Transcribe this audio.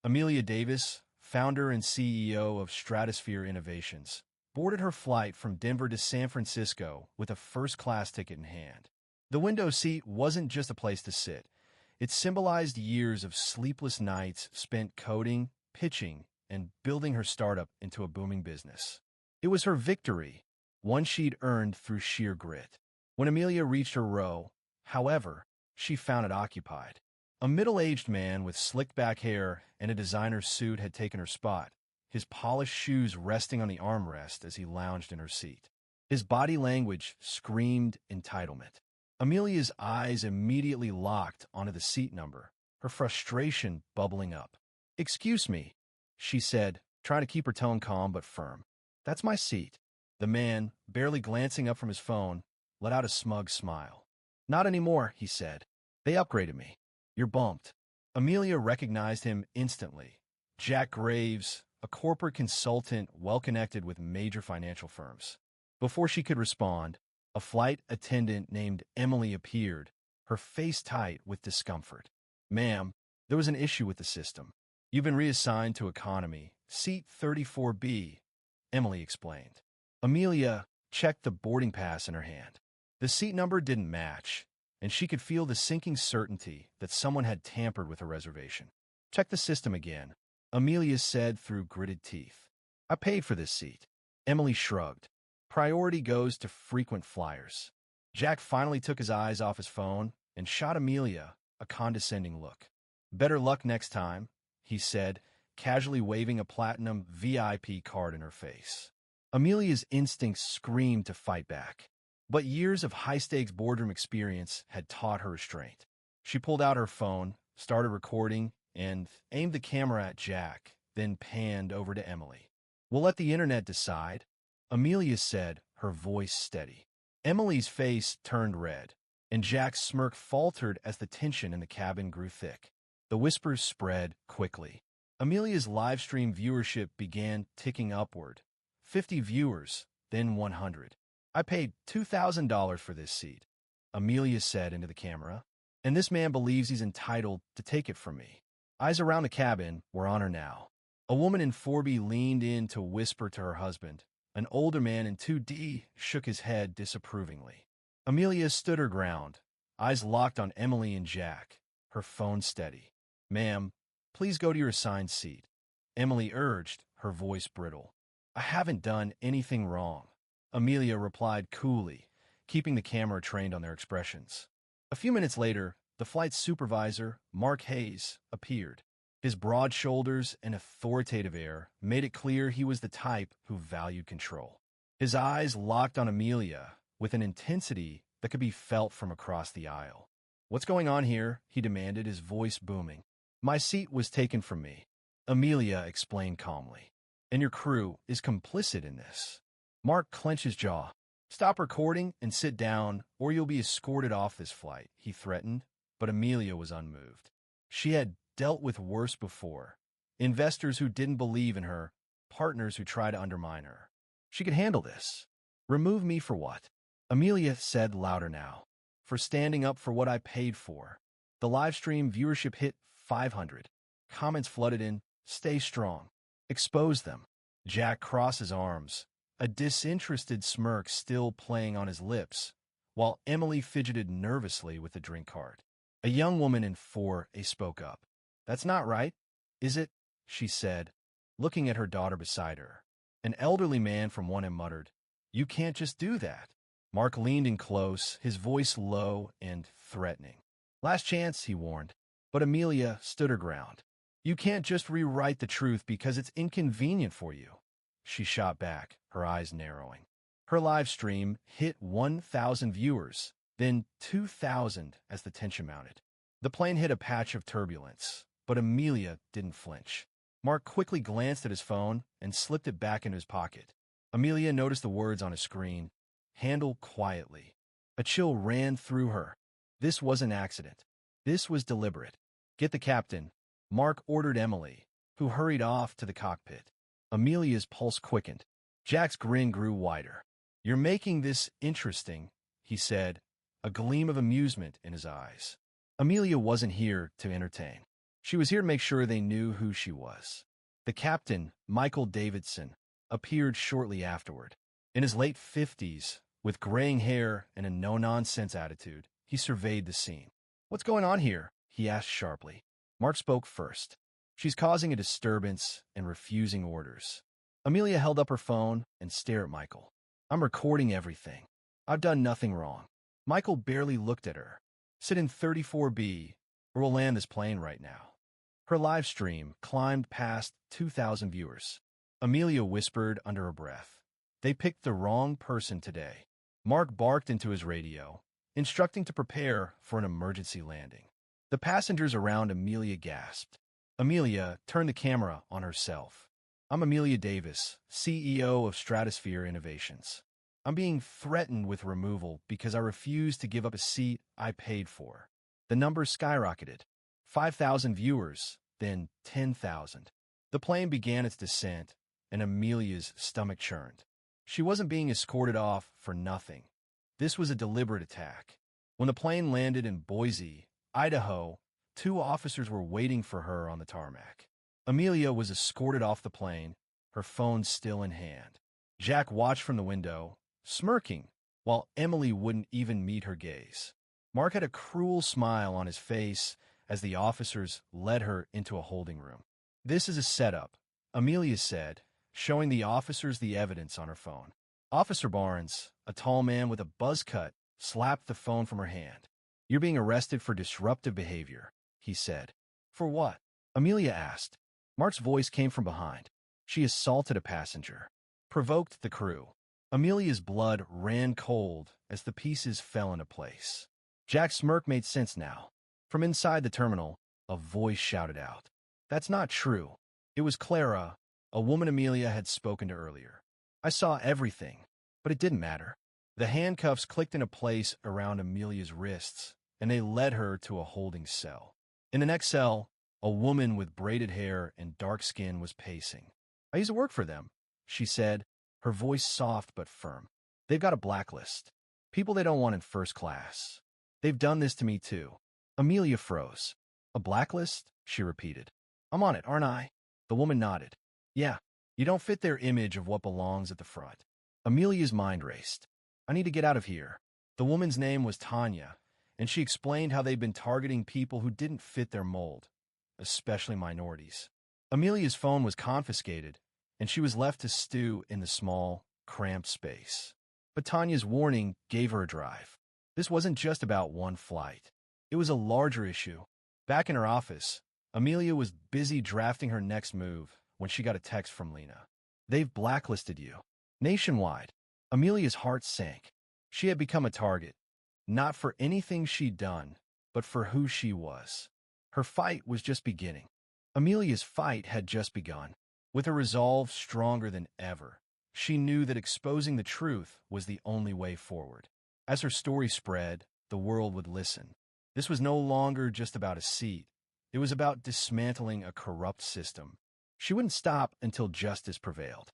Amelia Davis, founder and CEO of Stratosphere Innovations, boarded her flight from Denver to San Francisco with a first-class ticket in hand. The window seat wasn't just a place to sit. It symbolized years of sleepless nights spent coding, pitching, and building her startup into a booming business. It was her victory, one she'd earned through sheer grit. When Amelia reached her row, however, she found it occupied. A middle-aged man with slicked-back hair and a designer suit had taken her spot, his polished shoes resting on the armrest as he lounged in her seat. His body language screamed entitlement. Amelia's eyes immediately locked onto the seat number, her frustration bubbling up. "Excuse me," she said, trying to keep her tone calm but firm. "That's my seat." The man, barely glancing up from his phone, let out a smug smile. "Not anymore," he said. "They upgraded me. You're bumped." Amelia recognized him instantly. Jack Graves, a corporate consultant well-connected with major financial firms. Before she could respond, a flight attendant named Emily appeared, her face tight with discomfort. "Ma'am, there was an issue with the system. You've been reassigned to economy, seat 34B, Emily explained. Amelia checked the boarding pass in her hand. The seat number didn't match, and she could feel the sinking certainty that someone had tampered with her reservation. "Check the system again," Amelia said through gritted teeth. "I paid for this seat." Emily shrugged. "Priority goes to frequent flyers." Jack finally took his eyes off his phone and shot Amelia a condescending look. "Better luck next time," he said, casually waving a platinum VIP card in her face. Amelia's instincts screamed to fight back. But years of high-stakes boardroom experience had taught her restraint. She pulled out her phone, started recording, and aimed the camera at Jack, then panned over to Emily. "We'll let the internet decide," Amelia said, her voice steady. Emily's face turned red, and Jack's smirk faltered as the tension in the cabin grew thick. The whispers spread quickly. Amelia's livestream viewership began ticking upward. 50 viewers, then 100. "I paid $2,000 for this seat," Amelia said into the camera, "and this man believes he's entitled to take it from me." Eyes around the cabin were on her now. A woman in 4B leaned in to whisper to her husband. An older man in 2D shook his head disapprovingly. Amelia stood her ground, eyes locked on Emily and Jack, her phone steady. "Ma'am, please go to your assigned seat," Emily urged, her voice brittle. "I haven't done anything wrong," Amelia replied coolly, keeping the camera trained on their expressions. A few minutes later, the flight supervisor, Mark Hayes, appeared. His broad shoulders and authoritative air made it clear he was the type who valued control. His eyes locked on Amelia with an intensity that could be felt from across the aisle. "What's going on here?" he demanded, his voice booming. "My seat was taken from me," Amelia explained calmly. "And your crew is complicit in this." Mark clenched his jaw. "Stop recording and sit down, or you'll be escorted off this flight," he threatened, but Amelia was unmoved. She had dealt with worse before. Investors who didn't believe in her, partners who tried to undermine her. She could handle this. "Remove me for what?" Amelia said louder now. "For standing up for what I paid for." The livestream viewership hit 500. Comments flooded in, "Stay strong. Expose them." Jack crossed his arms, a disinterested smirk still playing on his lips, while Emily fidgeted nervously with the drink cart. A young woman in 4A spoke up. "That's not right, is it?" she said, looking at her daughter beside her. An elderly man from 1M muttered, "You can't just do that." Mark leaned in close, his voice low and threatening. "Last chance," he warned. But Amelia stood her ground. "You can't just rewrite the truth because it's inconvenient for you," she shot back, her eyes narrowing. Her live stream hit 1,000 viewers, then 2,000 as the tension mounted. The plane hit a patch of turbulence, but Amelia didn't flinch. Mark quickly glanced at his phone and slipped it back into his pocket. Amelia noticed the words on his screen, "Handle quietly." A chill ran through her. This was an accident. This was deliberate. "Get the captain," Mark ordered Emily, who hurried off to the cockpit. Amelia's pulse quickened. Jack's grin grew wider. "You're making this interesting," he said, a gleam of amusement in his eyes. Amelia wasn't here to entertain. She was here to make sure they knew who she was. The captain, Michael Davidson, appeared shortly afterward. In his late 50s, with graying hair and a no-nonsense attitude, he surveyed the scene. "What's going on here?" he asked sharply. Mark spoke first. "She's causing a disturbance and refusing orders." Amelia held up her phone and stared at Michael. "I'm recording everything. I've done nothing wrong." Michael barely looked at her. "Sit in 34B, or we'll land this plane right now." Her live stream climbed past 2,000 viewers. Amelia whispered under her breath, "They picked the wrong person today." Mark barked into his radio, instructing to prepare for an emergency landing. The passengers around Amelia gasped. Amelia turned the camera on herself. "I'm Amelia Davis, CEO of Stratosphere Innovations. I'm being threatened with removal because I refuse to give up a seat I paid for." The numbers skyrocketed. 5,000 viewers, then 10,000. The plane began its descent, and Amelia's stomach churned. She wasn't being escorted off for nothing. This was a deliberate attack. When the plane landed in Boise, Idaho, 2 officers were waiting for her on the tarmac. Amelia was escorted off the plane, her phone still in hand. Jack watched from the window, smirking, while Emily wouldn't even meet her gaze. Mark had a cruel smile on his face as the officers led her into a holding room. "This is a setup," Amelia said, showing the officers the evidence on her phone. Officer Barnes, a tall man with a buzz cut, slapped the phone from her hand. "You're being arrested for disruptive behavior," he said. "For what?" Amelia asked. Mark's voice came from behind. "She assaulted a passenger. Provoked the crew." Amelia's blood ran cold as the pieces fell into place. Jack's smirk made sense now. From inside the terminal, a voice shouted out. "That's not true." It was Clara, a woman Amelia had spoken to earlier. "I saw everything, but it didn't matter." The handcuffs clicked into place around Amelia's wrists, and they led her to a holding cell. In the next cell, a woman with braided hair and dark skin was pacing. "I used to work for them," she said, her voice soft but firm. "They've got a blacklist. People they don't want in first class. They've done this to me too." Amelia froze. "A blacklist?" she repeated. "I'm on it, aren't I?" The woman nodded. "Yeah, you don't fit their image of what belongs at the front." Amelia's mind raced. "I need to get out of here." The woman's name was Tanya, and she explained how they'd been targeting people who didn't fit their mold, especially minorities. Amelia's phone was confiscated, and she was left to stew in the small, cramped space. But Tanya's warning gave her a drive. This wasn't just about one flight. It was a larger issue. Back in her office, Amelia was busy drafting her next move when she got a text from Lena. "They've blacklisted you." Nationwide. Amelia's heart sank. She had become a target, not for anything she'd done, but for who she was. Her fight was just beginning. Amelia's fight had just begun. With a resolve stronger than ever, she knew that exposing the truth was the only way forward. As her story spread, the world would listen. This was no longer just about a seat. It was about dismantling a corrupt system. She wouldn't stop until justice prevailed.